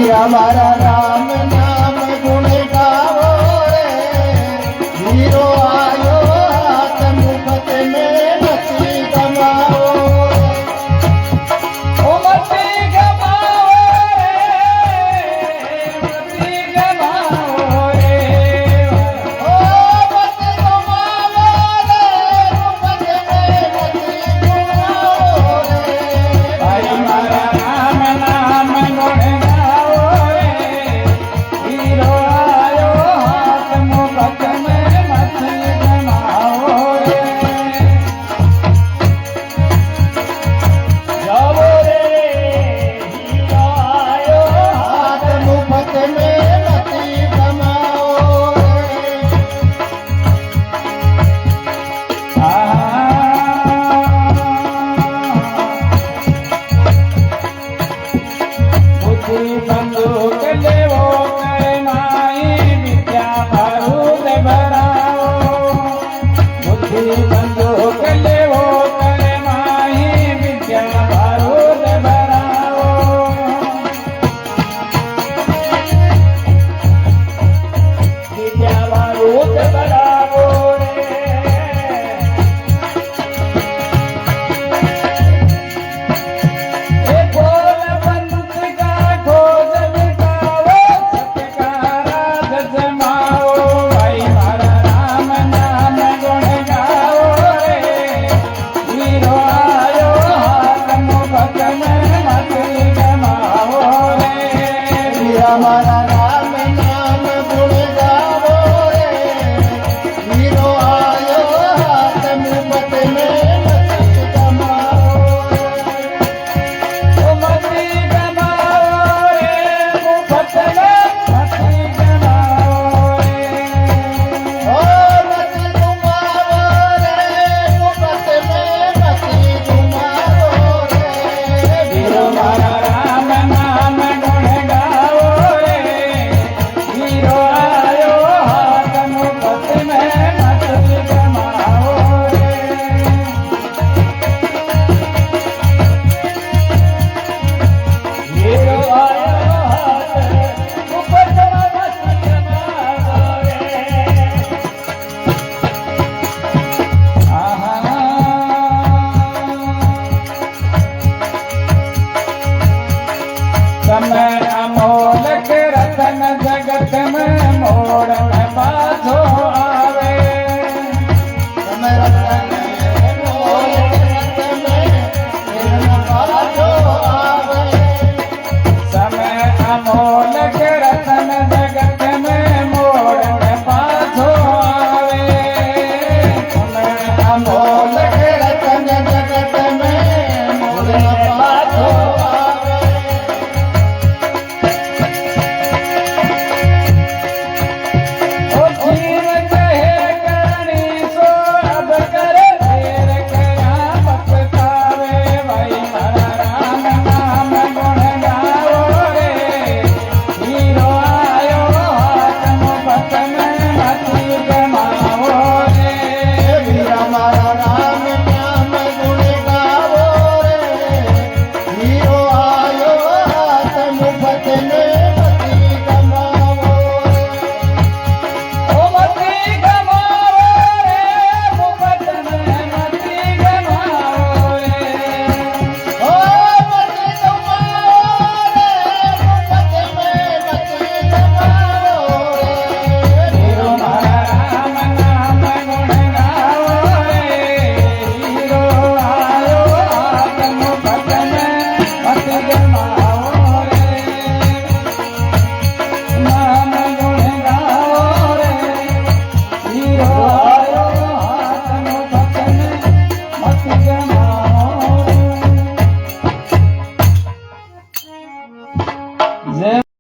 हमारा राम नाम गुण गाओ रे, हीरो आयो हाथ मुफ्त में मती गमाओ, ओ मती गमाओ रे, मती गमाओ रे, ओ मती गमाओ रे, मुफ्त में मती गमाओ रे, भाई हमारा राम नाम गुण બુદ્ધિ બંદૂક લેવો કરે માઈ વિદ્યા બારૂદ ભરાવો બુદ્ધિ બંદૂક લેવો કરે માઈ વિદ્યા બારૂદ ભરાવો વિદ્યા બારૂદ ભરાવો મારા રામ નામ ગુણ ગાવો રે વીરો આયો હાથ મુપત મે મતિ કમાવો ઓ મતિ કમાવો રે મુફત મે મતિ કમાવો રે ઓ મતિ ગુમાવો રે મુપત મે મતિ ગુમાવો રે વીરો મારા રામ નામ ગુણ ગાવો રે વીરો આયો હાથ મુફત મે મતિ કમાવો રે વીરો આયો હાથ મુફત મે મતિ કમાવો રે समय अमोलक रतन जगत में मोड़ में बाधो आवे તમે રતન મોલ રતન મે નિર્મળ પાછો આવે समय अमोलक